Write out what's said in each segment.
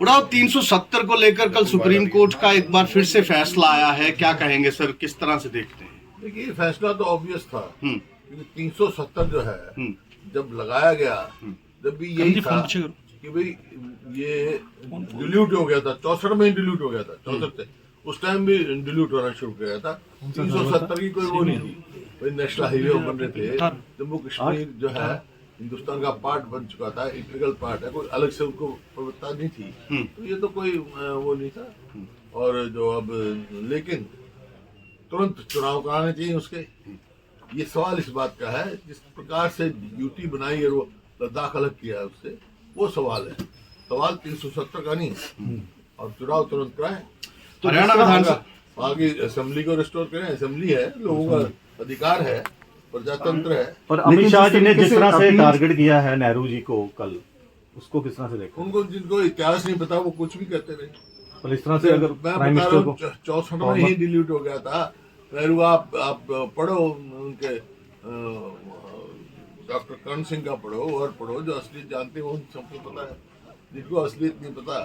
उड़ाव 370 को लेकर कल सुप्रीम कोर्ट का एक बार फिर से फैसला आया है, क्या कहेंगे सर, किस तरह से देखते हैं? देखिए, फैसला तो ऑब्वियस था, क्योंकि 370 जो है जब लगाया गया, जब भी यही था कि भाई ये डिल्यूट हो गया था, 64 में डिल्यूट हो गया था, 64 से उस टाइम भी डिल्यूट होना शुरू हो गया था। 370 की कोई वो नहीं थी भाई, नेशनल हाईवे बन रहे थे, जम्मू कश्मीर जो है हिंदुस्तान का पार्ट बन चुका था, इंटीग्रल पार्ट है, कोई अलग से उनको प्रवृत्ता नहीं थी, तो ये तो कोई वो नहीं था। और जो अब लेकिन तुरंत चुनाव कराने चाहिए उसके, ये सवाल इस बात का है जिस प्रकार से यूटी बनाई और वो लद्दाख अलग किया है उससे, वो सवाल है। सवाल 370 का नहीं, और चुनाव तुरंत कराएं। तो हरियाणा विधानसभा आगे असेंबली को रिस्टोर करें, असेंबली है, लोगों का अधिकार है, प्रजातंत्र है। और अमित शाह जी ने जिस तरह से टारगेट किया है नेहरू जी को कल, उसको किस तरह से देखो? उनको जिनको इतिहास नहीं पता वो कुछ भी कहते रहे। और इस तरह से अगर प्राइम मिनिस्टर को 64 में ही डिलीट हो गया था नेहरू, आप पढ़ो उनके डॉक्टर कर्ण सिंह का पढ़ो और पढ़ो, जो असलियत जानते हैं वो सबको पता है। जिनको असलियत नहीं पता,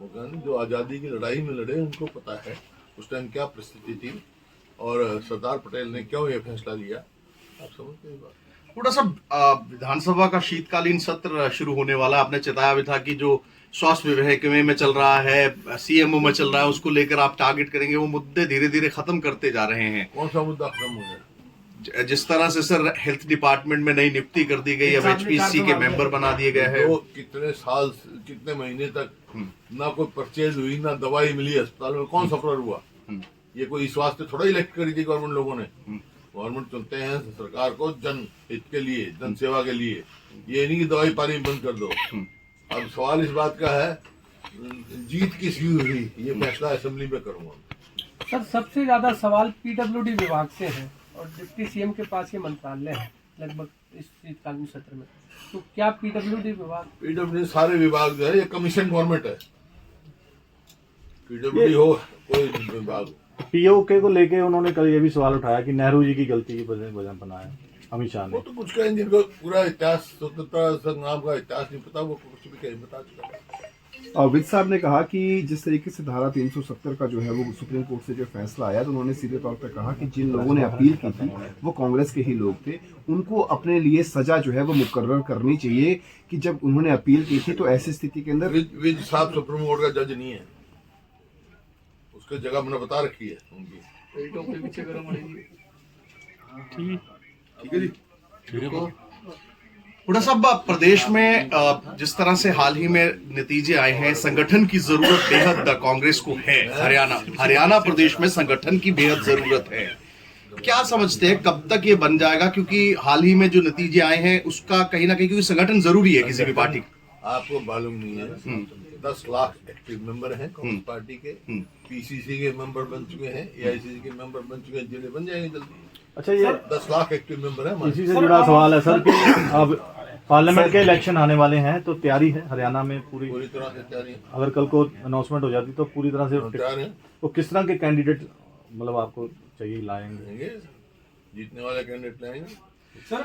वो कहते जो आज़ादी की लड़ाई में लड़े उनको पता है उस टाइम क्या परिस्थिति थी और सरदार पटेल ने क्यों ये फैसला लिया। आप समझते हैं बात। थोड़ा सा विधानसभा का शीतकालीन सत्र शुरू होने वाला, आपने चेताया भी था कि जो स्वास्थ्य विभाग में चल रहा है, सीएमओ में चल रहा है, उसको लेकर आप टारगेट करेंगे, वो मुद्दे धीरे धीरे खत्म करते जा रहे हैं। कौन सा मुद्दा खत्म हो गया? जिस तरह से सर हेल्थ डिपार्टमेंट में नई नियुक्ति कर दी गई, अब एचपीसी के मेंबर बना दिए गए हैं। तो कितने साल, कितने महीने तक ना कोई परचेज हुई, ना दवाई मिली अस्पताल में, कौन सफर हुआ? ये कोई इस वास्ते थोड़ा इलेक्ट करी थी गवर्नमेंट लोगों ने। गवर्नमेंट चुनते हैं सरकार को जन हित के लिए, जन सेवा के लिए, ये नहीं कि दवाई पानी बंद कर दो। अब सवाल इस बात का है जीत किसकी हुई, ये फैसला असेंबली में करूंगा। सर, सबसे ज्यादा सवाल पीडब्ल्यूडी विभाग से है और डिप्टी सीएम के पास ये मंत्रालय है लगभग इस शीतकालीन सत्र में, तो क्या पीडब्ल्यूडी सारे विभाग जो है, ये कमीशन गवर्नमेंट है, पीडब्ल्यूडी हो कोई विभाग। पीओके को लेके उन्होंने कल ये भी सवाल उठाया कि नेहरू जी की गलती की वजह बनाया अमित शाह ने। वो तो कुछ कहें, जिनको पूरा इतिहास, स्वतंत्रता संग्राम का इतिहास नहीं पता, वो कुछ भी कहीं बता चुका। और विज साहब ने कहा कि जिस तरीके से धारा 370 का जो है वो सुप्रीम कोर्ट से जो फैसला आया, तो उन्होंने सीधे तौर पर कहा कि जिन लोगों ने अपील की थी वो कांग्रेस के ही लोग थे, उनको अपने लिए सजा जो है वो मुकर्रर करनी चाहिए कि जब उन्होंने अपील की थी तो ऐसी स्थिति के अंदर विज साहब सुप्रीम कोर्ट का जज नहीं है, उसकी जगह मैंने बता रखी है उनकी। ठीक है जी। थोड़ा सा प्रदेश में जिस तरह से हाल ही में नतीजे आए हैं, संगठन की जरूरत बेहद कांग्रेस को है। हरियाणा प्रदेश में संगठन की बेहद जरूरत है। क्या समझते हैं कब तक ये बन जाएगा? क्योंकि हाल ही में जो नतीजे आए हैं उसका कहीं ना कहीं, क्योंकि संगठन जरूरी है किसी भी पार्टी का। आपको मालूम नहीं है, 10 लाख एक्टिव मेंबर हैं कांग्रेस पार्टी के, पीसीसी के मेंबर बन चुके हैं, एआईसीसी के मेंबर बन चुके हैं, जिले बन जाएंगे जल्दी। अच्छा, ये 10 लाख एक्टिव मेंबर है। इसी से जुड़ा सवाल है सर कि अब पार्लियामेंट के इलेक्शन आने वाले हैं, तो तैयारी है हरियाणा में पूरी तरह से तैयारी है। अगर कल को अनाउंसमेंट हो जाती तो पूरी तरह से तैयार है। तो किस तरह के कैंडिडेट मतलब आपको चाहिए लाएंगे? जीतने वाले कैंडिडेट लाएंगे।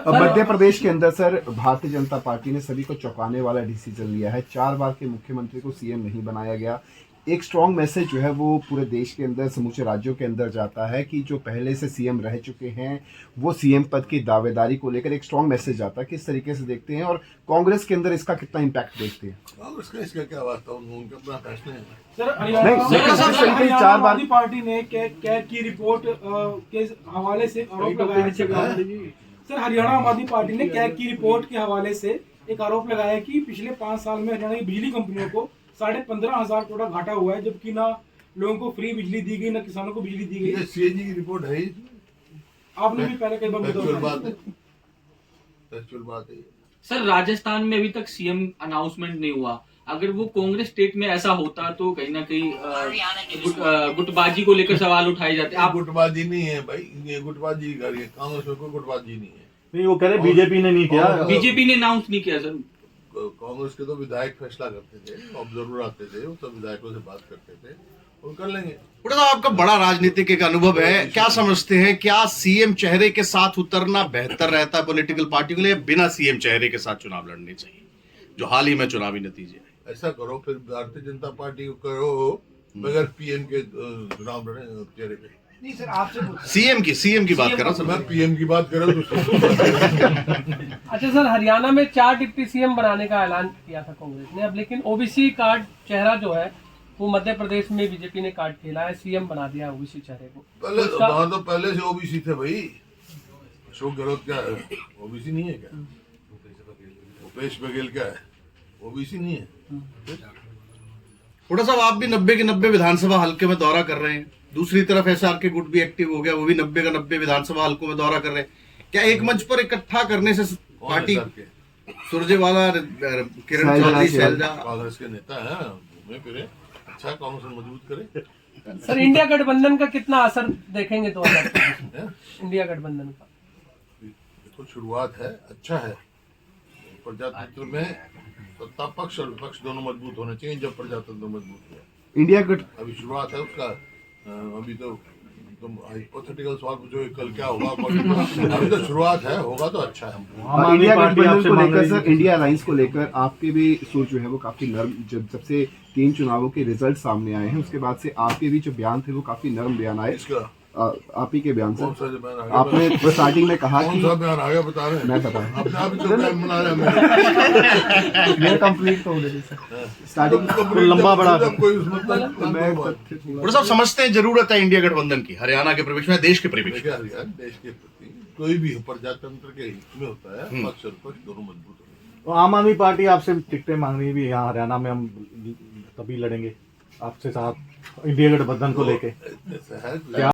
मध्य प्रदेश के अंदर सर भारतीय जनता पार्टी ने सभी को चौंकाने वाला डिसीजन लिया है। 4 बार के मुख्यमंत्री को सीएम नहीं बनाया गया। एक स्ट्रॉन्ग मैसेज जो है वो पूरे देश के अंदर, समूचे राज्यों के अंदर जाता है कि जो पहले से सीएम रह चुके हैं वो सीएम पद की दावेदारी को लेकर एक स्ट्रॉन्ग मैसेज जाता है। किस तरीके से देखते हैं और कांग्रेस के अंदर इसका कितना इम्पैक्ट देखते हैं? कांग्रेस का इसका क्या वास्ता, उनका अपना फैसला है। सर, हरियाणा पार्टी ने कैग की रिपोर्ट के हवाले से आरोप लगाया। सर, हरियाणा आम आदमी पार्टी ने कैग की रिपोर्ट के हवाले से एक आरोप लगाया कि पिछले 5 साल में हरियाणा की बिजली कंपनियों को 15,500 करोड़ घाटा हुआ है, जबकि ना लोगों को फ्री बिजली दी गई, ना किसानों को बिजली दी गई। सीएजी की रिपोर्ट है, आपने भी पहले कई बार बात है। सर, राजस्थान में अभी तक सीएम अनाउंसमेंट नहीं हुआ। अगर वो कांग्रेस स्टेट में ऐसा होता तो कहीं ना कहीं गुटबाजी को लेकर सवाल उठाए जाते। आप गुटबाजी नहीं है भाई, ये गुटबाजी करिए, कांग्रेस में कोई गुटबाजी नहीं है। नहीं, वो कह रहे बीजेपी ने नहीं किया, बीजेपी ने अनाउंस नहीं किया। सर, कांग्रेस के तो विधायक फैसला करते थे, ऑब्जर्वर आते थे, वो सब विधायकों से बात करते थे, वो कर लेंगे। आपका बड़ा राजनीतिक एक अनुभव है, क्या समझते हैं, क्या सीएम चेहरे के साथ उतरना बेहतर रहता है पॉलिटिकल पार्टी के लिए, बिना सीएम चेहरे के साथ चुनाव लड़ने चाहिए, जो हाल ही में चुनावी नतीजे? ऐसा करो, फिर भारतीय जनता पार्टी को करो बगैर पीएम के राम चेहरे पे। नहीं सर, आपसे सीएम की बात कर रहा हूं सर मैं पीएम की बात कर रहा हूँ। अच्छा सर, हरियाणा में 4 डिप्टी सीएम बनाने का ऐलान किया था कांग्रेस ने, अब लेकिन ओबीसी कार्ड चेहरा जो है वो मध्य प्रदेश में बीजेपी ने कार्ड खेला है, सीएम बना दिया ओबीसी चेहरे को। पहले वहां तो पहले से ओबीसी थे भाई। अशोक गहलोत क्या है, ओबीसी नहीं है क्या? भूपेश बघेल क्या है, ओबीसी नहीं है? थोड़ा साहब, आप भी 90 के 90 विधानसभा हल्के में दौरा कर रहे हैं, दूसरी तरफ एसआर के गुट भी एक्टिव हो गया, वो भी 90 का 90 विधानसभा हल्कों में दौरा कर रहे हैं। क्या एक मंच पर इकट्ठा करने से पार्टी सुरजेवाला, किरण चौधरी, शैलजा कांग्रेस के नेता है, घूमे फिरे, अच्छा कांग्रेस मजबूत करे। सर, इंडिया गठबंधन का कितना असर देखेंगे 2024 में? इंडिया गठबंधन का देखो, शुरुआत है, अच्छा है। प्रजातंत्र में सत्ता पक्ष और विपक्ष दोनों मजबूत होने चाहिए। जब प्रजातंत्र मजबूत हुआ, इंडिया गठ अभी शुरुआत है उसका। अभी तो तुम हाइपोथेटिकल सवाल पूछो कल क्या होगा, अभी तो शुरुआत है, होगा तो अच्छा है। इंडिया गठबंधन को लेकर सर, इंडिया अलायंस को लेकर आपके भी सोच जो है वो काफी नर्म, जब से 3 चुनावों के रिजल्ट सामने आए हैं उसके बाद से आपके भी जो बयान थे वो काफी नर्म बयान आए। इसका आप ही के बयान कौन सा सर, बयान आ गया? आपने स्टार्टिंग में कहा कौन कि सा बयान आ गया बता रहे हैं? मैं बता अपने आप ही तो बयान बना रहे हैं। मैं कंप्लीट तो होने सर स्टार्टिंग लंबा बड़ा कोई उसमें मैं थोड़ा साहब समझते हैं जरूरत है इंडिया गठबंधन की हरियाणा के परिप्रेक्ष्य में, देश के परिप्रेक्ष्य में। देखिए यार, देश के प्रति कोई भी प्रजातंत्र के हित में होता है, पक्ष और विपक्ष दोनों मजबूत होते हैं। तो आम आदमी पार्टी आपसे टिकटें मांग रही है भी, यहाँ हरियाणा में हम तभी लड़ेंगे आपसे साथ इंडिया गठबंधन को लेके। ऐसा है क्या